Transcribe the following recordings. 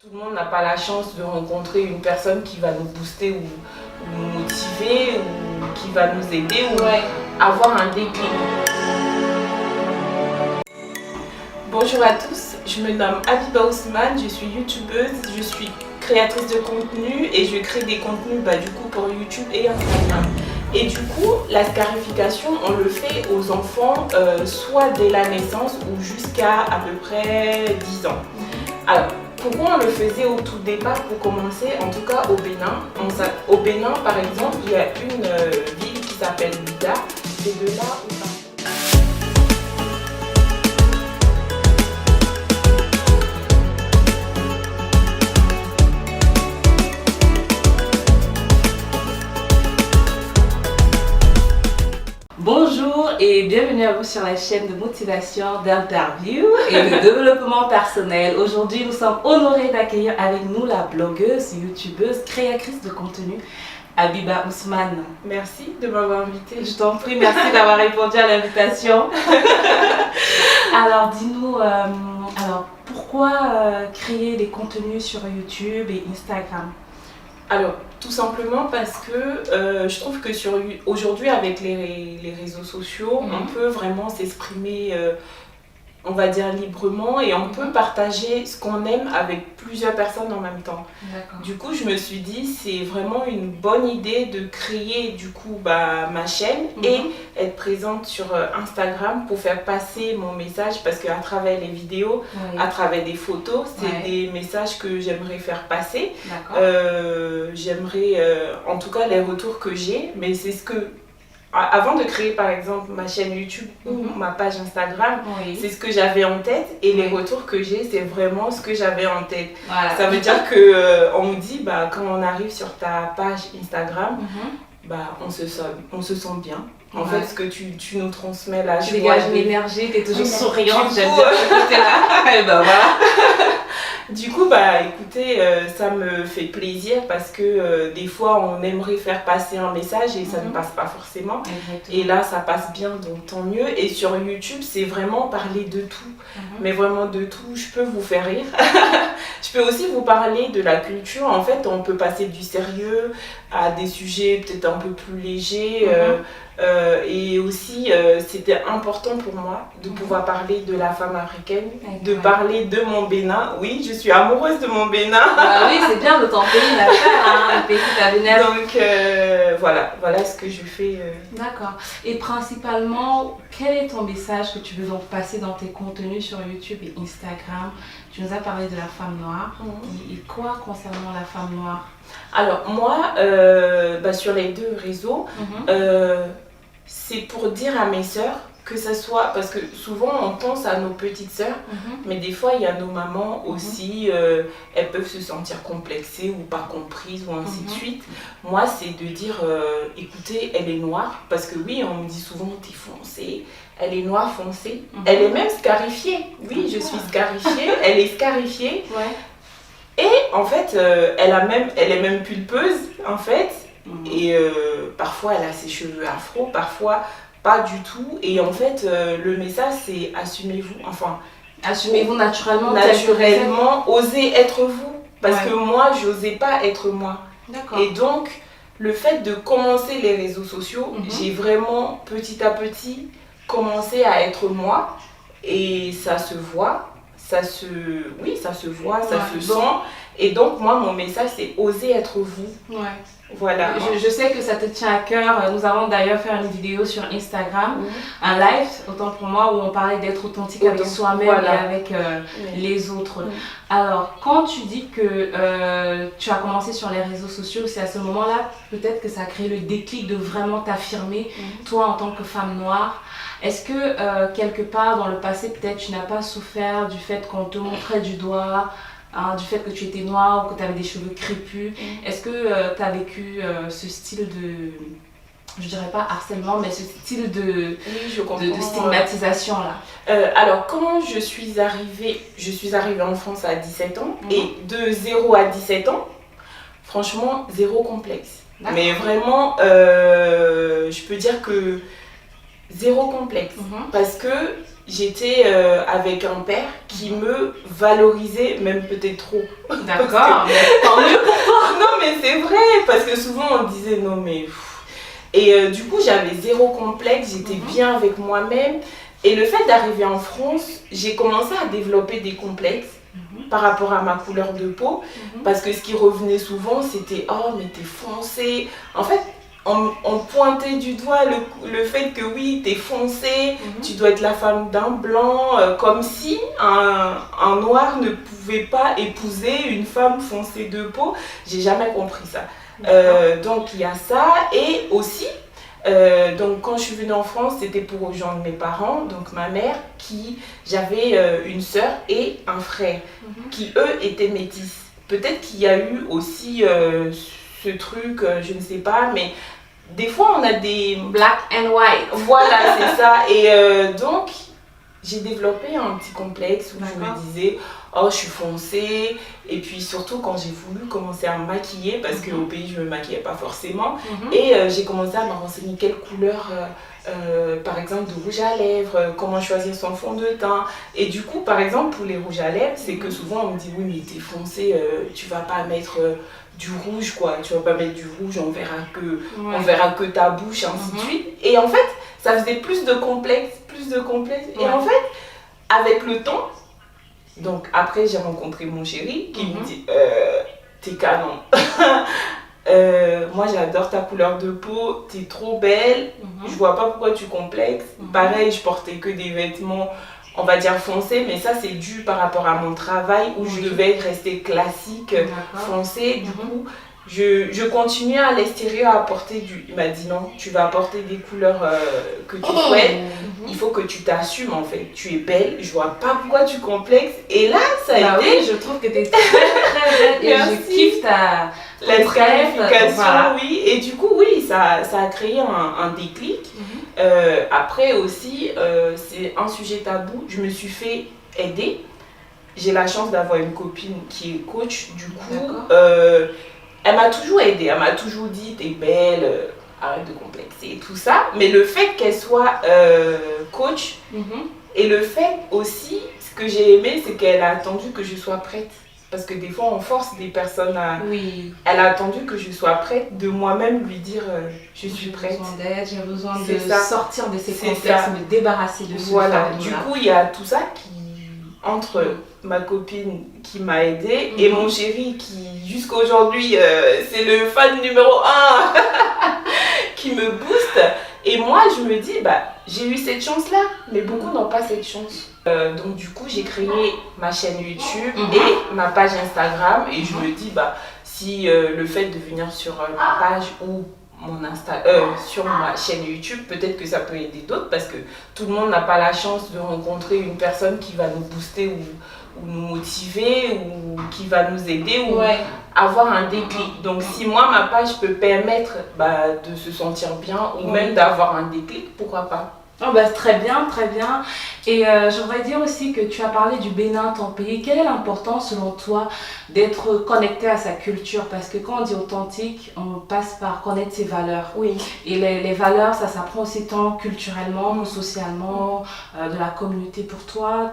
Tout le monde n'a pas la chance de rencontrer une personne qui va nous booster ou nous motiver ou qui va nous aider ou avoir un déclic. Bonjour à tous, je me nomme Habiba Ousmane, je suis youtubeuse, je suis créatrice de contenu et je crée des contenus du coup pour YouTube et Instagram. Et du coup, la scarification, on le fait aux enfants soit dès la naissance ou jusqu'à à peu près 10 ans. Alors, pourquoi on le faisait au tout départ pour commencer, en tout cas au Bénin? Au Bénin, par exemple, il y a une ville qui s'appelle Ouidah. C'est de là où Bonjour et bienvenue à vous sur la chaîne de motivation, d'interview et de développement personnel. Aujourd'hui, nous sommes honorés d'accueillir avec nous la blogueuse, youtubeuse, créatrice de contenu, Habiba Ousmane. Merci de m'avoir invitée. Je t'en prie, merci d'avoir répondu à l'invitation. Alors, dis-nous, pourquoi créer des contenus sur YouTube et Instagram? Alors, tout simplement parce que je trouve que aujourd'hui, avec les réseaux sociaux, on peut vraiment s'exprimer, on va dire librement, et on peut partager ce qu'on aime avec plusieurs personnes en même temps. Du coup, je me suis dit, c'est vraiment une bonne idée de créer du coup ma chaîne et être présente sur Instagram pour faire passer mon message, parce qu'à travers les vidéos, à travers des photos, c'est des messages que j'aimerais faire passer. J'aimerais, en tout cas les retours que j'ai, mais c'est ce que... Avant de créer par exemple ma chaîne YouTube ou ma page Instagram, c'est ce que j'avais en tête, et les retours que j'ai, c'est vraiment ce que j'avais en tête. Voilà. Ça veut dire que on me dit quand on arrive sur ta page Instagram, on se sent bien. En fait, ce que tu nous transmets là, tu dégages l'énergie, tu es toujours souriante, j'aime bien ce côté-là. Et voilà. Du coup, écoutez, ça me fait plaisir parce que des fois, on aimerait faire passer un message et ça ne passe pas forcément. Et là, ça passe bien, donc tant mieux. Et sur YouTube, c'est vraiment parler de tout, mais vraiment de tout. Je peux vous faire rire. Je peux aussi vous parler de la culture. En fait, on peut passer du sérieux à des sujets peut-être un peu plus légers. Et aussi, c'était important pour moi de pouvoir parler de la femme africaine, de parler de mon Bénin. Oui, je suis amoureuse de mon Bénin. Oui, c'est bien de ton pays natal, le pays qui t'a vénère. Donc voilà ce que je fais. D'accord. Et principalement, quel est ton message que tu veux donc passer dans tes contenus sur YouTube et Instagram? Tu nous as parlé de la femme noire. Et quoi concernant la femme noire? Alors moi, sur les deux réseaux, c'est pour dire à mes sœurs, que ça soit, parce que souvent on pense à nos petites sœurs, mais des fois il y a nos mamans aussi, elles peuvent se sentir complexées ou pas comprises ou ainsi de suite. Moi c'est de dire, écoutez, elle est noire, parce que oui, on me dit souvent t'es foncée, elle est noire foncée, elle est même scarifiée, oui je suis scarifiée, elle est scarifiée, et en fait elle est même pulpeuse en fait. Et parfois elle a ses cheveux afro, parfois pas du tout. Et en fait le message c'est assumez-vous, assumez-vous naturellement, osez être vous, parce que moi j'osais pas être moi. Et donc le fait de commencer les réseaux sociaux, j'ai vraiment petit à petit commencé à être moi, et ça se voit, ça se voit, ça se sent. Et donc moi mon message c'est oser être vous. Voilà. Je sais que ça te tient à cœur. Nous avons d'ailleurs fait une vidéo sur Instagram, un live, autant pour moi, où on parlait d'être authentique avec soi-même et avec les autres. Alors, quand tu dis que tu as commencé sur les réseaux sociaux, c'est à ce moment-là peut-être que ça a créé le déclic de vraiment t'affirmer, toi en tant que femme noire. Est-ce que quelque part dans le passé, peut-être tu n'as pas souffert du fait qu'on te montrait du doigt, du fait que tu étais noire ou que tu avais des cheveux crépus? Est-ce que tu as vécu ce style de, je dirais pas harcèlement, mais ce style de stigmatisation là? Alors quand je suis arrivée en France à 17 ans, et de 0 à 17 ans, franchement, zéro complexe. Mais vraiment, je peux dire que zéro complexe, parce que j'étais avec un père qui me valorisait, même peut-être trop. D'accord, tant mieux pour toi. Non, mais c'est vrai, parce que souvent on me disait non, mais. Et du coup, j'avais zéro complexe, j'étais bien avec moi-même. Et le fait d'arriver en France, j'ai commencé à développer des complexes par rapport à ma couleur de peau. Parce que ce qui revenait souvent, c'était oh, mais t'es foncé. En fait, on pointait du doigt le fait que oui, t'es foncé, tu dois être la femme d'un blanc, comme si un noir ne pouvait pas épouser une femme foncée de peau. J'ai jamais compris ça. Donc il y a ça, et aussi donc quand je suis venue en France, c'était pour rejoindre mes parents, donc ma mère, j'avais une sœur et un frère qui eux étaient métis. Peut-être qu'il y a eu aussi ce truc, je ne sais pas, mais des fois on a des black and white. Voilà, c'est ça. Et donc j'ai développé un petit complexe où je me disais oh, je suis foncée. Et puis surtout quand j'ai voulu commencer à me maquiller, parce qu'au pays je me maquillais pas forcément, et j'ai commencé à me renseigner quelle couleur par exemple de rouge à lèvres, comment choisir son fond de teint. Et du coup par exemple pour les rouges à lèvres, c'est que souvent on me dit oui mais t'es foncée, tu vas pas mettre du rouge quoi, tu vas pas mettre du rouge, on verra que ta bouche, ainsi de suite. Et en fait ça faisait plus de complexe. Et en fait, avec le temps, donc après j'ai rencontré mon chéri qui me dit t'es canon. Moi j'adore ta couleur de peau, t'es trop belle, je vois pas pourquoi tu complexes. Pareil, je portais que des vêtements, on va dire foncés, mais ça c'est dû par rapport à mon travail où je devais rester classique, foncé. Du coup, je continuais à l'extérieur à porter il m'a dit non, tu vas porter des couleurs que tu souhaites, il faut que tu t'assumes en fait, tu es belle, je vois pas pourquoi tu complexes. Et là ça a été... Oui, je trouve que tu es très très belle et je kiffe la clarification, oui. Et du coup oui, ça a créé un déclic. Après aussi, c'est un sujet tabou, je me suis fait aider. J'ai la chance d'avoir une copine qui est coach, du coup elle m'a toujours aidée, elle m'a toujours dit t'es belle, arrête de complexer et tout ça. Mais le fait qu'elle soit coach, et le fait aussi, ce que j'ai aimé, c'est qu'elle a attendu que je sois prête. Parce que des fois on force des personnes à... Oui. Elle a attendu que je sois prête, de moi-même lui dire je suis prête. J'ai besoin d'aide, j'ai besoin de sortir de ces complexes, me débarrasser de ce fardeau. Du coup il y a tout ça qui... entre ma copine qui m'a aidée et mon chéri qui jusqu'à aujourd'hui c'est le fan numéro 1 qui me booste. Et moi je me dis j'ai eu cette chance là, mais beaucoup n'ont pas cette chance. Donc du coup j'ai créé ma chaîne YouTube et ma page Instagram, et je me dis si le fait de venir sur ma page ou sur ma chaîne YouTube, peut-être que ça peut aider d'autres, parce que tout le monde n'a pas la chance de rencontrer une personne qui va nous booster ou nous motiver ou qui va nous aider ou avoir un déclic. Donc si moi ma page peut permettre de se sentir bien ou même d'avoir un déclic, pourquoi pas? Oh très bien, très bien. Et j'aimerais dire aussi que tu as parlé du Bénin, ton pays. Quelle est l'importance selon toi d'être connecté à sa culture? Parce que quand on dit authentique, on passe par connaître ses valeurs. Oui. Et les valeurs, ça s'apprend aussi tant culturellement, socialement, de la communauté. Pour toi,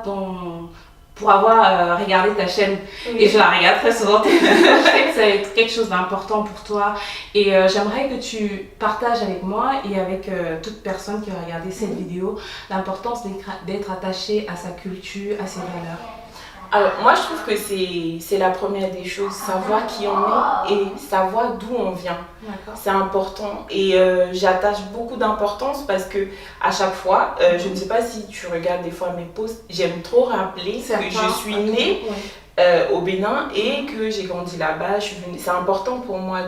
pour avoir regardé ta chaîne, et je la regarde très souvent, je sais que c'est quelque chose d'important pour toi, et j'aimerais que tu partages avec moi et avec toute personne qui va regarder cette vidéo l'importance d'être attaché à sa culture, à ses valeurs. Alors moi je trouve que c'est la première des choses, savoir qui on est et savoir d'où on vient. C'est important, et j'attache beaucoup d'importance parce que à chaque fois, je ne sais pas si tu regardes des fois mes posts, j'aime trop rappeler que je suis née au Bénin et que j'ai grandi là-bas. C'est important pour moi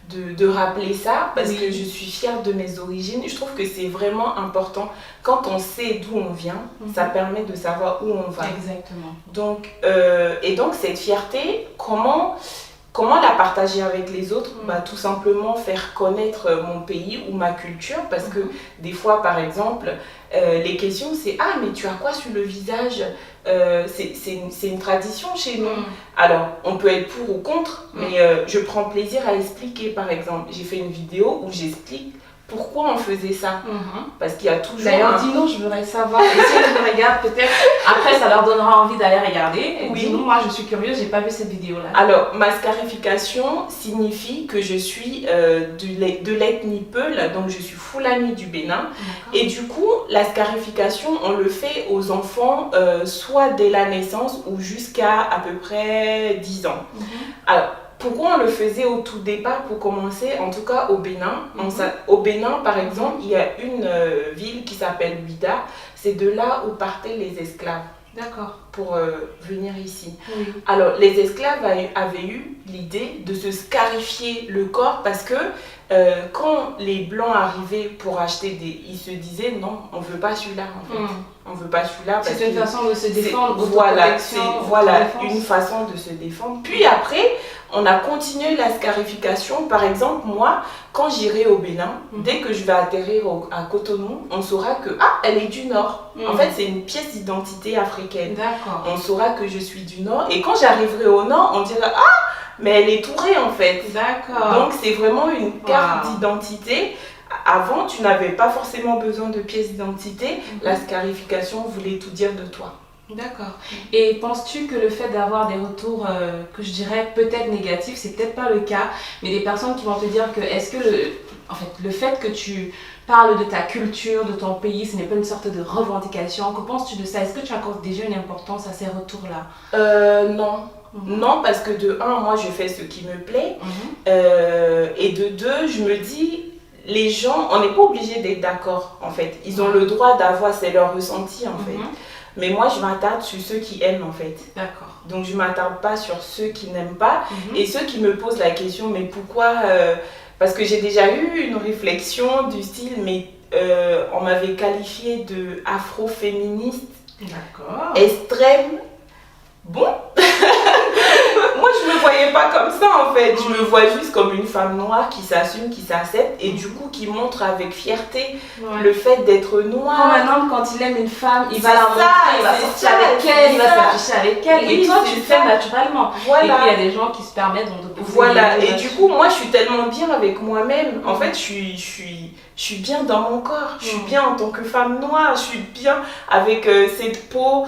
de rappeler ça parce que je suis fière de mes origines. Je trouve que c'est vraiment important. Quand on sait d'où on vient, ça permet de savoir où on va. Exactement. Donc, et donc cette fierté, comment la partager avec les autres? Tout simplement faire connaître mon pays ou ma culture, parce que des fois par exemple les questions c'est ah mais tu as quoi sur le visage? C'est une tradition chez nous. Alors on peut être pour ou contre, mais je prends plaisir à expliquer. Par exemple j'ai fait une vidéo où j'explique pourquoi on faisait ça. Parce qu'il y a toujours... D'ailleurs, dis-nous, je voudrais savoir. Et si tu regardes, peut-être, après, ça leur donnera envie d'aller regarder. Oui. Dis-nous, moi, je suis curieuse, j'ai pas vu cette vidéo-là. Alors, ma scarification signifie que je suis de l'ethnie Peul, donc je suis Fulani du Bénin. Et du coup, la scarification, on le fait aux enfants, soit dès la naissance ou jusqu'à à peu près 10 ans. Alors, pourquoi on le faisait au tout départ pour commencer, en tout cas au Bénin. Au Bénin, par exemple, il y a une ville qui s'appelle Ouida. C'est de là où partaient les esclaves. D'accord. Pour venir ici. Oui. Alors, les esclaves avaient eu l'idée de se scarifier le corps parce que quand les Blancs arrivaient pour acheter ils se disaient non, on ne veut pas celui-là en fait. On veut pas celui-là. C'est une façon de se défendre. Voilà, c'est une façon de se défendre. Puis après, on a continué la scarification. Par exemple, moi, quand j'irai au Bénin, dès que je vais atterrir à Cotonou, on saura que elle est du Nord. En fait, c'est une pièce d'identité africaine. D'accord. On saura que je suis du Nord. Et quand j'arriverai au Nord, on dira mais elle est tourée en fait. D'accord. Donc c'est vraiment une carte d'identité. Avant, tu n'avais pas forcément besoin de pièce d'identité. La scarification voulait tout dire de toi. D'accord. Et penses-tu que le fait d'avoir des retours que je dirais peut-être négatifs, c'est peut-être pas le cas, mais des personnes qui vont te dire que est-ce que le fait que tu parles de ta culture, de ton pays, ce n'est pas une sorte de revendication, que penses-tu de ça? Est-ce que tu accordes déjà une importance à ces retours-là? Non. Non, parce que de un, moi je fais ce qui me plaît, et de deux, je me dis, les gens, on n'est pas obligé d'être d'accord en fait. Ils ont le droit d'avoir, c'est leur ressenti en fait. Mais moi je m'attarde sur ceux qui aiment en fait. D'accord. Donc je m'attarde pas sur ceux qui n'aiment pas. Et ceux qui me posent la question, mais pourquoi parce que j'ai déjà eu une réflexion du style, mais on m'avait qualifiée de afro-féministe. D'accord. Extrême. Bon, moi je me voyais pas comme ça en fait, je me vois juste comme une femme noire qui s'assume, qui s'accepte et du coup qui montre avec fierté le fait d'être noire. Comme un homme quand il aime une femme, il va la montrer, il va sortir avec elle, il va s'afficher avec elle, oui, et toi tu le fais naturellement. Voilà. Et puis il y a des gens qui se permettent de poser. Voilà, et du coup moi je suis tellement bien avec moi-même, en fait je suis bien dans mon corps, je suis bien en tant que femme noire, je suis bien avec cette peau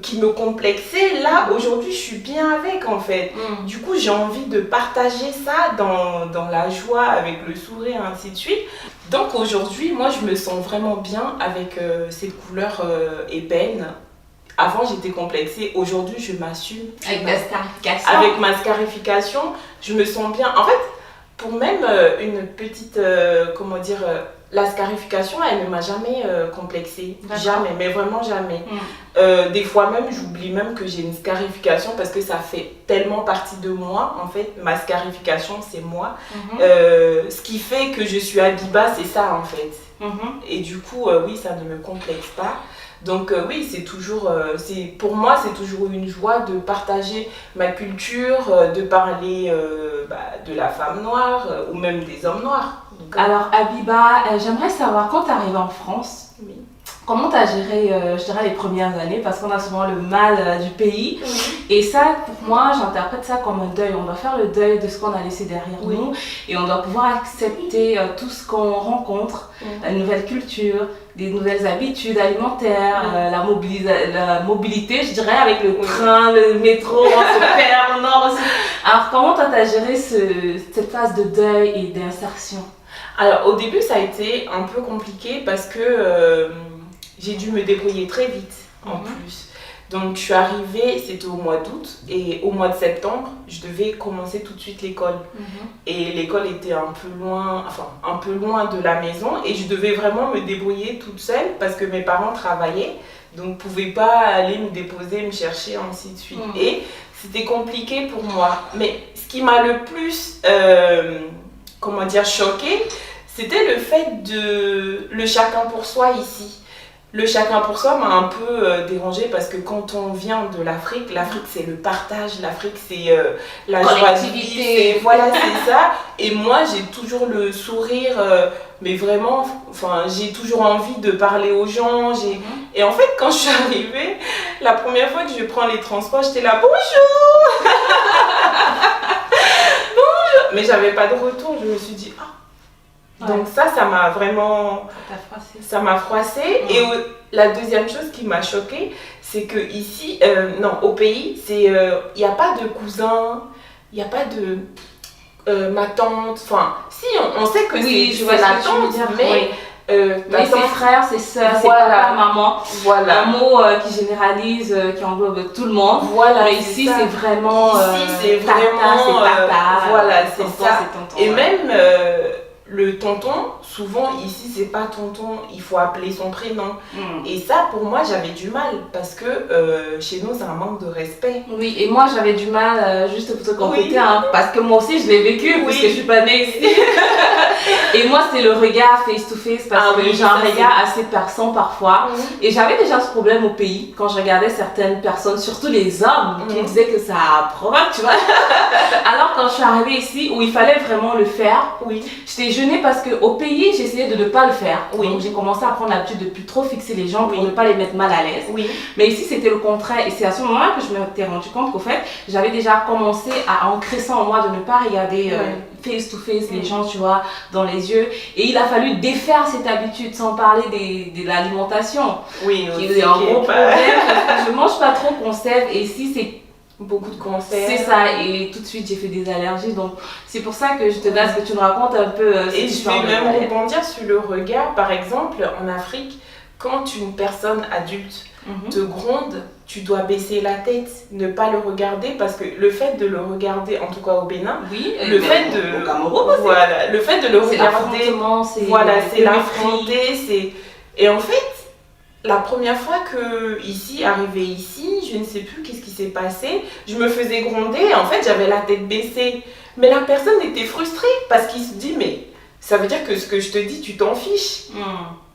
qui me complexait. Là, aujourd'hui, je suis bien avec en fait. Du coup, j'ai envie de partager ça dans la joie, avec le sourire, ainsi de suite. Donc aujourd'hui, moi, je me sens vraiment bien avec cette couleur ébène. Avant, j'étais complexée. Aujourd'hui, je m'assume. Avec ma scarification. Avec ma scarification, je me sens bien. En fait, pour même une petite, la scarification, elle ne m'a jamais complexée. Jamais, mais vraiment jamais. Des fois même, j'oublie même que j'ai une scarification parce que ça fait tellement partie de moi. En fait, ma scarification, c'est moi. Ce qui fait que je suis Habiba, c'est ça en fait. Et du coup, oui, ça ne me complexe pas. Donc oui, c'est toujours, pour moi, c'est toujours une joie de partager ma culture, de parler de la femme noire ou même des hommes noirs. Donc, alors Habiba, j'aimerais savoir, quand tu arrives en France, comment tu as géré, je dirais, les premières années, parce qu'on a souvent le mal du pays. Et ça, pour moi, j'interprète ça comme un deuil. On doit faire le deuil de ce qu'on a laissé derrière nous et on doit pouvoir accepter tout ce qu'on rencontre, la nouvelle culture, des nouvelles habitudes alimentaires, la mobilité, je dirais, avec le train, le métro, on se perd au nord aussi. Alors, comment toi, tu as géré cette phase de deuil et d'insertion? Alors, au début, ça a été un peu compliqué parce que j'ai dû me débrouiller très vite, en plus. Donc, je suis arrivée, c'était au mois d'août, et au mois de septembre, je devais commencer tout de suite l'école. Et l'école était un peu loin de la maison, et je devais vraiment me débrouiller toute seule parce que mes parents travaillaient, donc ne pouvaient pas aller me déposer, me chercher, ainsi de suite. Et c'était compliqué pour moi. Mais ce qui m'a le plus, choquée, c'était le fait de le chacun pour soi ici. Le chacun pour soi m'a un peu dérangée parce que quand on vient de l'Afrique c'est le partage, l'Afrique c'est la joie de vivre, voilà, c'est ça. Et moi j'ai toujours le sourire, mais vraiment, j'ai toujours envie de parler aux gens. Et en fait, quand je suis arrivée, la première fois que je prends les transports, j'étais là, bonjour. Bonjour. Mais j'avais pas de retour, je me suis dit, Donc ça m'a vraiment... Ça m'a froissé. Et la deuxième chose qui m'a choquée, c'est que ici, au pays, il n'y a pas de cousins, il n'y a pas de ma tante. Enfin, si, on sait que c'est la tante, mais... mais ses frères, ses soeurs, ses papas, maman, un mot qui généralise, qui englobe tout le monde. Mais ici, c'est vraiment c'est vraiment tata, voilà, c'est tonton, ça. Tonton, et même le tonton, souvent ici, c'est pas tonton, il faut appeler son prénom. Et ça, pour moi, j'avais du mal parce que chez nous, c'est un manque de respect. Oui, et moi, j'avais du mal, juste pour te compléter, parce que moi aussi, je l'ai vécu, parce que je suis pas née ici. Et moi, c'est le regard face to face, parce que j'ai un regard assez perçant parfois. Et j'avais déjà ce problème au pays, quand je regardais certaines personnes, surtout les hommes, qui disaient que ça provoque, tu vois. Alors, quand je suis arrivée ici, où il fallait vraiment le faire, j'étais gênée parce qu'au pays, j'essayais de ne pas le faire. Donc, j'ai commencé à prendre l'habitude de ne plus trop fixer les gens pour ne pas les mettre mal à l'aise. Mais ici, c'était le contraire. Et c'est à ce moment-là que je m'étais rendu compte qu'au fait, j'avais déjà commencé à ancrer ça en moi, de ne pas regarder face to face les gens, tu vois, dans les yeux. Et il a fallu défaire cette habitude, sans parler de l'alimentation. Qui est un gros problème, parce que je mange pas trop conserve. Et ici, c'est beaucoup de conserves. C'est ça, et tout de suite j'ai fait des allergies, donc c'est pour ça que je te laisse que tu me racontes un peu et je vais même rebondir sur le regard. Par exemple, en Afrique, quand une personne adulte te gronde, tu dois baisser la tête, ne pas le regarder, parce que le fait de le regarder, en tout cas au Bénin, le fait de le regarder, c'est l'affronter, et en fait, la première fois que arrivé ici, je ne sais plus qu'est-ce qui s'est passé, je me faisais gronder, en fait j'avais la tête baissée, mais la personne était frustrée parce qu'il se dit mais ça veut dire que ce que je te dis tu t'en fiches.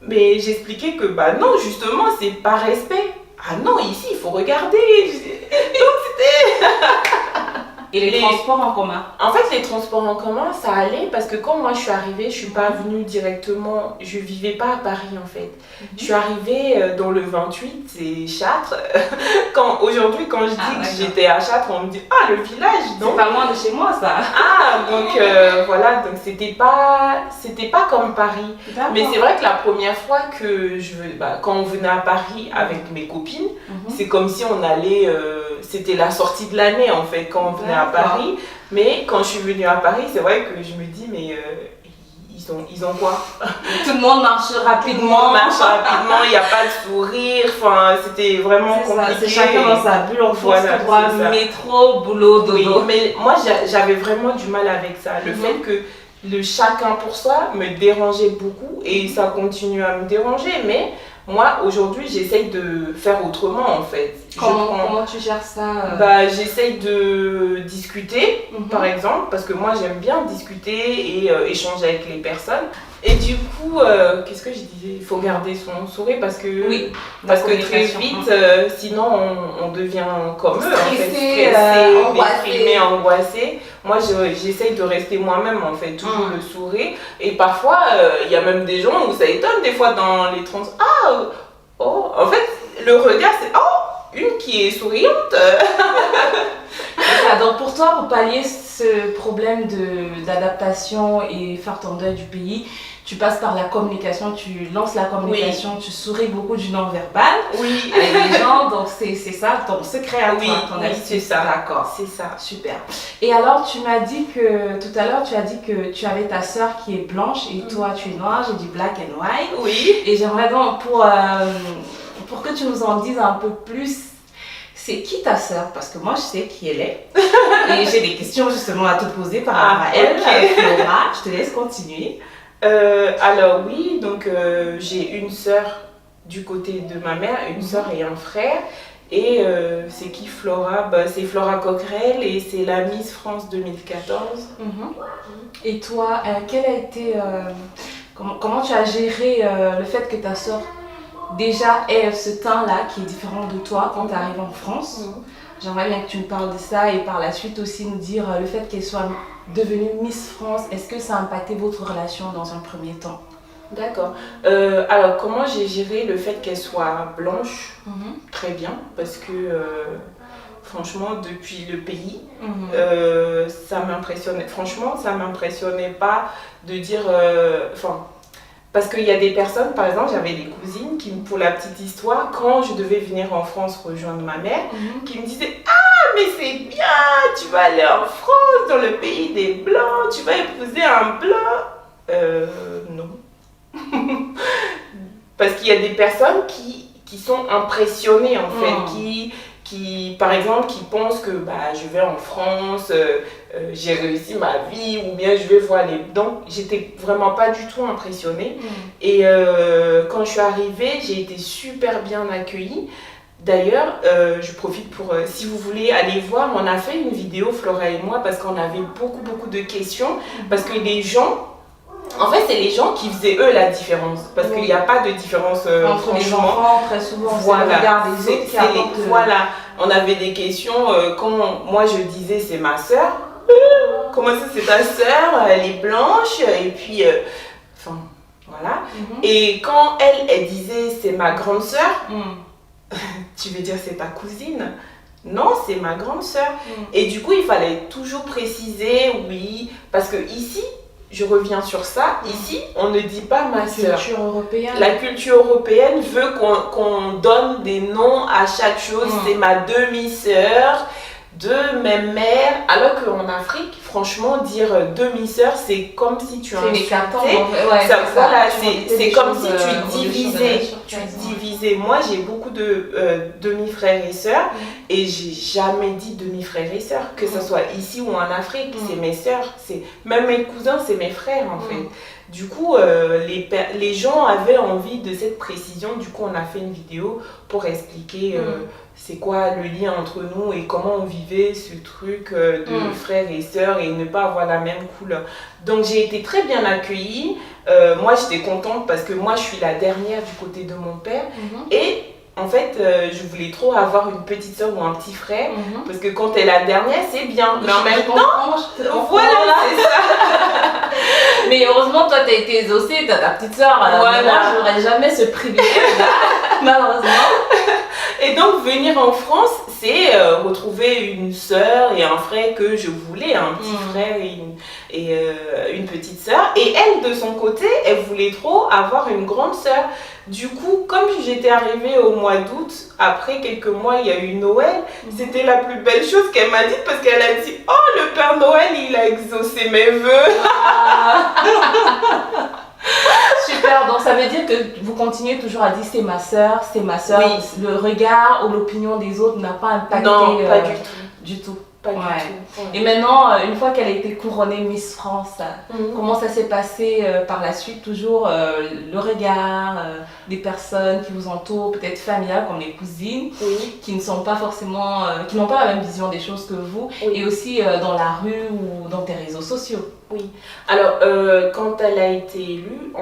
Mais j'expliquais que non, justement c'est par respect. Ah non, ici il faut regarder. Donc c'était... Et les transports en commun? En fait, les transports en commun, ça allait parce que quand moi je suis arrivée, je suis pas venue directement, je vivais pas à Paris en fait. Je suis arrivée dans le 28, c'est Châtres. Aujourd'hui, quand je dis que j'étais à Châtres, on me dit ah le village. C'est pas loin de chez moi ça. Donc voilà, donc c'était pas comme Paris. Mais c'est vrai que la première fois que quand on venait à Paris avec mes copines, c'est comme si on allait, c'était la sortie de l'année en fait quand on venait à Paris. Mais quand je suis venue à Paris, c'est vrai que je me dis mais ils ont quoi? Tout le monde marche rapidement. Il n'y a pas de sourire, enfin c'était vraiment compliqué. C'est chacun dans sa bulle, on fonce tout droit, métro, boulot, dodo. Oui, mais moi j'avais vraiment du mal avec ça. Le fait que le chacun pour soi me dérangeait beaucoup et ça continue à me déranger, mais moi aujourd'hui j'essaye de faire autrement en fait. Comment tu gères ça? J'essaye de discuter par exemple, parce que moi j'aime bien discuter et échanger avec les personnes. Et du coup, qu'est-ce que je disais? Il faut garder son sourire parce que très vite, sinon on devient comme eux, stressé, déprimé, angoissé. Moi, j'essaye de rester moi-même, en fait, toujours le sourire. Et parfois, il y a même des gens où ça étonne, des fois, dans les trans. En fait, le regard, c'est une qui est souriante. Donc pour toi, pour pallier ce problème d'adaptation et faire ton deuil du pays, tu passes par la communication, tu lances la communication, tu souris beaucoup du non-verbal avec les gens, donc c'est ça ton secret à toi, ton astuce. C'est ça. D'accord, c'est ça. Super. Et alors tu m'as dit que, tout à l'heure tu as dit que tu avais ta sœur qui est blanche et toi tu es noire, j'ai dit black and white. Oui. Et j'aimerais donc pour que tu nous en dises un peu plus, c'est qui ta sœur? Parce que moi je sais qui elle est et j'ai des questions justement à te poser par rapport à elle. Flora, je te laisse continuer. Alors oui, donc j'ai une sœur du côté de ma mère, une sœur et un frère. Et c'est qui Flora? C'est Flora Coquerel et c'est la Miss France 2014. Et toi, quel a été, comment tu as géré le fait que ta sœur déjà ait ce teint-là qui est différent de toi quand tu arrives en France? J'aimerais bien que tu me parles de ça et par la suite aussi nous dire le fait qu'elle soit devenue Miss France, est-ce que ça a impacté votre relation dans un premier temps? D'accord. Alors, comment j'ai géré le fait qu'elle soit blanche? Très bien, parce que franchement, depuis le pays. Ça m'impressionnait. Franchement, ça m'impressionnait pas de dire... parce qu'il y a des personnes, par exemple, j'avais des cousines qui, pour la petite histoire, quand je devais venir en France rejoindre ma mère, qui me disaient « Ah, mais c'est bien, tu vas aller en France, dans le pays des Blancs, tu vas épouser un Blanc. » Non. Parce qu'il y a des personnes qui sont impressionnées, en fait, qui, par exemple, qui pensent que je vais en France, j'ai réussi ma vie, ou bien je vais voir les... Donc, j'étais vraiment pas du tout impressionnée. Et quand je suis arrivée, j'ai été super bien accueillie. D'ailleurs, je profite pour, si vous voulez aller voir, on a fait une vidéo, Flora et moi, parce qu'on avait beaucoup de questions, parce que les gens... En fait, c'est les gens qui faisaient eux la différence, parce qu'il n'y a pas de différence entre les enfants, très souvent, voilà, c'est le regard des autres qui apporte... Voilà, on avait des questions, quand moi je disais c'est ma soeur, comment ça c'est ta soeur, elle est blanche, et puis, enfin, voilà. Et quand elle disait c'est ma grande soeur, tu veux dire c'est ta cousine? Non, c'est ma grande soeur. Et du coup, il fallait toujours préciser, oui, parce que ici, je reviens sur ça, ici, on ne dit pas ma sœur. La culture européenne. La culture européenne veut qu'on donne des noms à chaque chose. C'est ma demi-sœur, de même mère. Alors qu'en Afrique, franchement, dire demi-sœur, c'est comme si tu insultais. Voilà, c'est comme si tu divisais. Moi, j'ai beaucoup de demi-frères et sœurs et j'ai jamais dit demi-frères et sœurs, que ce soit ici ou en Afrique. C'est mes sœurs, même mes cousins, c'est mes frères en fait. Du coup, les gens avaient envie de cette précision. Du coup, on a fait une vidéo pour expliquer c'est quoi le lien entre nous et comment on vivait ce truc de frères et sœurs et ne pas avoir la même couleur. Donc, j'ai été très bien accueillie. Moi, j'étais contente parce que moi, je suis la dernière du côté de mon père. Et en fait, je voulais trop avoir une petite soeur ou un petit frère parce que quand t'es la dernière, c'est bien. Mais en même temps, voilà, c'est ça. Mais heureusement, toi, t'as été exaucée, t'as ta petite soeur. Voilà. Moi, je n'aurais jamais ce privilège, malheureusement. Et donc, venir en France, c'est retrouver une sœur et un frère que je voulais, un petit frère et une petite sœur. Et elle, de son côté, elle voulait trop avoir une grande sœur. Du coup, comme j'étais arrivée au mois d'août, après quelques mois, il y a eu Noël, c'était la plus belle chose qu'elle m'a dit parce qu'elle a dit « Oh, le Père Noël, il a exaucé mes vœux !» Super, donc ça veut dire que vous continuez toujours à dire c'est ma soeur, c'est ma soeur. Oui. Le regard ou l'opinion des autres n'a pas impacté. Non, pas du tout. Du tout. Pas du tout. Et maintenant, une fois qu'elle a été couronnée Miss France, comment ça s'est passé par la suite? Toujours le regard des personnes qui vous entourent, peut-être familiales comme les cousines, qui ne sont pas forcément, qui n'ont pas la même vision des choses que vous, et aussi dans la rue ou dans tes réseaux sociaux. Oui. Alors, quand elle a été élue,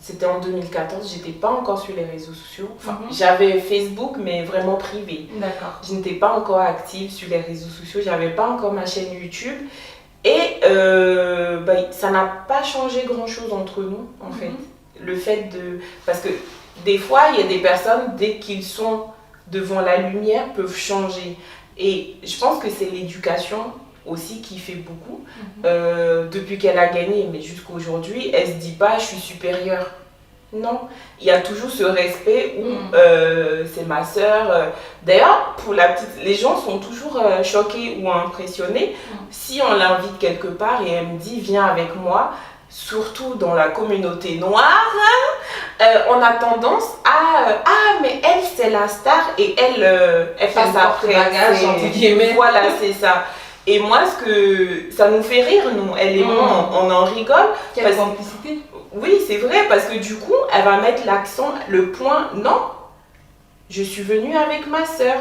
c'était en 2014, j'étais pas encore sur les réseaux sociaux. Enfin, j'avais Facebook, mais vraiment privé. D'accord. Je n'étais pas encore active sur les réseaux sociaux, j'avais pas encore ma chaîne YouTube. Et ça n'a pas changé grand-chose entre nous, en fait. Le fait de... Parce que des fois, il y a des personnes, dès qu'ils sont devant la lumière, peuvent changer. Et je pense que c'est l'éducation aussi qui fait beaucoup. Depuis qu'elle a gagné, mais jusqu'à aujourd'hui, elle se dit pas je suis supérieure. Non, il y a toujours ce respect où c'est ma sœur. D'ailleurs, pour la petite, les gens sont toujours choqués ou impressionnés si on l'invite quelque part et elle me dit viens avec moi. Surtout dans la communauté noire, on a tendance à ah mais elle c'est la star et elle fait sa bagage entre guillemets. Voilà, c'est ça. Et moi, ça nous fait rire, nous. Elle et moi, on en rigole. Quelle complicité. Oui, c'est vrai, parce que du coup, elle va mettre l'accent, le point. Non, je suis venue avec ma sœur.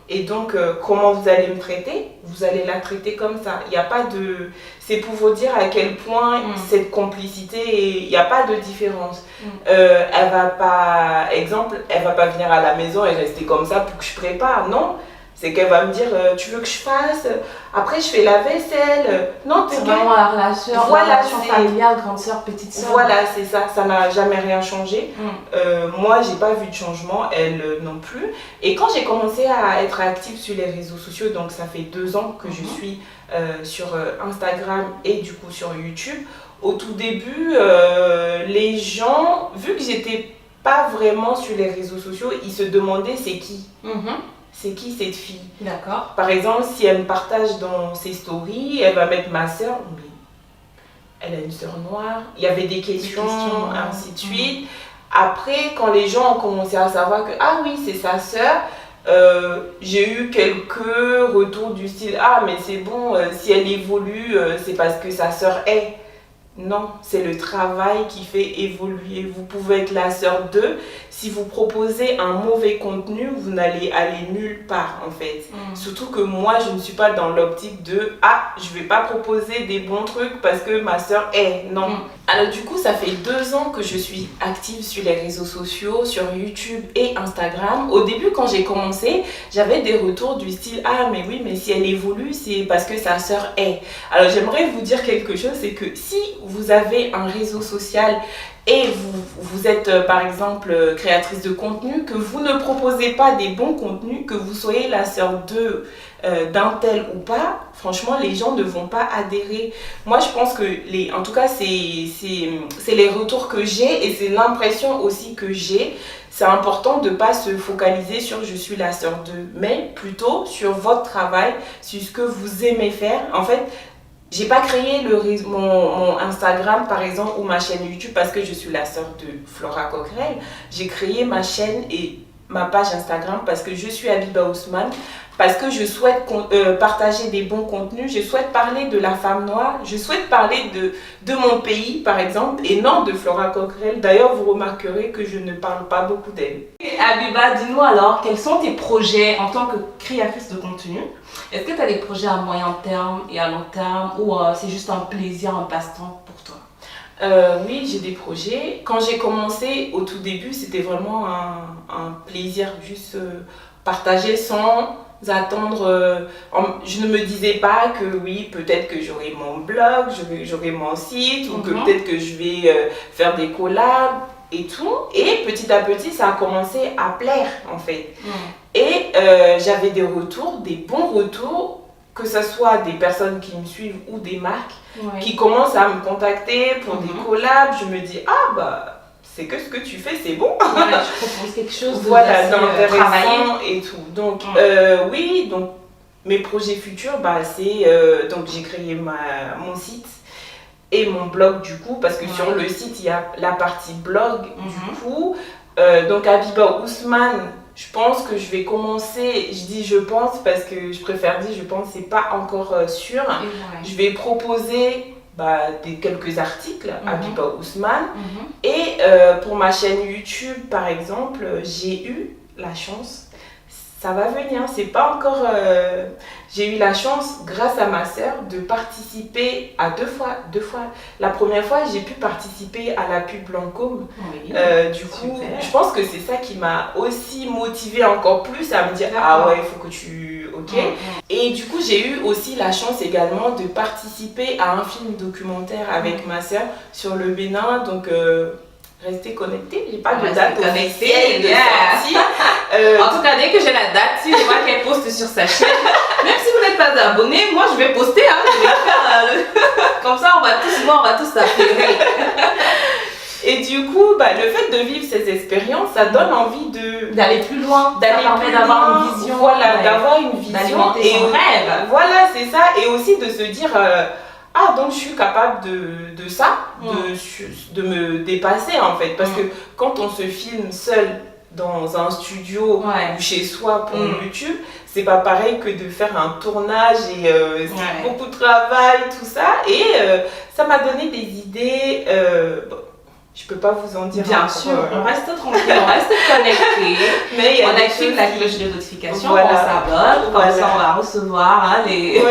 Et donc, comment vous allez me traiter? Vous allez la traiter comme ça. Il n'y a pas de... C'est pour vous dire à quel point cette complicité, il n'y a pas de différence. Elle va pas... Exemple, elle va pas venir à la maison et rester comme ça pour que je prépare. Non. C'est qu'elle va me dire, tu veux que je fasse? Après, je fais la vaisselle. Non, c'est vraiment la relation, familiale, grande sœur, petite sœur. Voilà, c'est ça. Ça n'a jamais rien changé. Moi, j'ai pas vu de changement, elle non plus. Et quand j'ai commencé à être active sur les réseaux sociaux, donc ça fait 2 ans que je suis sur Instagram et du coup sur YouTube, au tout début, les gens, vu que j'étais pas vraiment sur les réseaux sociaux, ils se demandaient c'est qui. C'est qui cette fille? D'accord. Par exemple, si elle me partage dans ses stories, elle va mettre ma soeur, mais elle a une soeur noire. Il y avait des questions, ainsi de suite. Après, quand les gens ont commencé à savoir que, ah oui, c'est sa soeur, j'ai eu quelques retours du style, ah mais c'est bon, si elle évolue, c'est parce que sa soeur est. Non, c'est le travail qui fait évoluer. Vous pouvez être la sœur d'eux. Si vous proposez un mauvais contenu, vous n'allez aller nulle part en fait. Surtout que moi, je ne suis pas dans l'optique de « Ah, je ne vais pas proposer des bons trucs parce que ma sœur est. » Non. Alors du coup, ça fait 2 ans que je suis active sur les réseaux sociaux, sur YouTube et Instagram. Au début, quand j'ai commencé, j'avais des retours du style « Ah, mais oui, mais si elle évolue, c'est parce que sa sœur est. » Alors j'aimerais vous dire quelque chose, c'est que si vous avez un réseau social et vous êtes par exemple créatrice de contenu, que vous ne proposez pas des bons contenus, que vous soyez la sœur d'un tel ou pas, franchement les gens ne vont pas adhérer. Moi je pense que, en tout cas c'est les retours que j'ai et c'est l'impression aussi que j'ai. C'est important de ne pas se focaliser sur je suis la sœur d'eux, mais plutôt sur votre travail, sur ce que vous aimez faire. En fait, j'ai pas créé mon Instagram par exemple ou ma chaîne YouTube parce que je suis la sœur de Flora Coquerel. J'ai créé ma chaîne et ma page Instagram parce que je suis Habiba Ousmane, parce que je souhaite partager des bons contenus, je souhaite parler de la femme noire, je souhaite parler de mon pays par exemple et non de Flora Coquerel. D'ailleurs, vous remarquerez que je ne parle pas beaucoup d'elle. Habiba, dis-nous alors, quels sont tes projets en tant que créatrice de contenu? Est-ce que tu as des projets à moyen terme et à long terme ou c'est juste un plaisir, un passe-temps pour toi? Oui, j'ai des projets. Quand j'ai commencé, au tout début, c'était vraiment un plaisir, juste partager sans attendre. Je ne me disais pas que oui, peut-être que j'aurai mon blog, j'aurai mon site, ou que peut-être que je vais faire des collabs et tout. Et petit à petit, ça a commencé à plaire en fait. Et j'avais des retours, des bons retours, que ce soit des personnes qui me suivent ou des marques qui commencent à me contacter pour des collabs. Je me dis, ah bah, c'est que ce que tu fais, c'est bon. Voilà, tu proposes quelque chose de d'intéressant et tout. Donc, oui, donc mes projets futurs, bah, c'est. Donc, j'ai créé mon site et mon blog du coup, parce que sur le site, il y a la partie blog du coup. Donc, Habiba Ousmane. Je pense que je vais commencer, je dis je pense parce que je préfère dire je pense, c'est pas encore sûr. Je vais proposer quelques articles à Habiba Ousmane. Et pour ma chaîne YouTube par exemple, j'ai eu la chance, ça va venir, c'est pas encore... j'ai eu la chance, grâce à ma sœur, de participer à deux fois. La première fois, j'ai pu participer à la pub Lancôme. Du coup, je pense que c'est ça qui m'a aussi motivée encore plus à me dire ah ouais, il faut que tu... Ok. Et du coup, j'ai eu aussi la chance également de participer à un film documentaire avec ma sœur sur le Bénin. Donc... restez connectés, j'ai pas de date officielle de sortie. En tout cas, dès que j'ai la date, si je vois qu'elle poste sur sa chaîne, même si vous n'êtes pas abonné, moi je vais poster, hein, je vais faire comme ça on va tous voir, on va tous s'affairer. Et du coup, le fait de vivre ces expériences, ça donne envie d'aller plus loin, ça permet d'avoir une vision. Voilà, d'avoir une vision. D'alimenter son rêve. Voilà, c'est ça. Et aussi de se dire... ah, donc je suis capable de ça, de me dépasser en fait. Parce que quand on se filme seul dans un studio ou chez soi pour YouTube, c'est pas pareil que de faire un tournage et c'est beaucoup de travail, tout ça. Et ça m'a donné des idées. Je peux pas vous en dire. Bien sûr, on reste tranquille, on reste connecté. Mais on active la cloche de notification, on s'abonne, comme ça on va recevoir les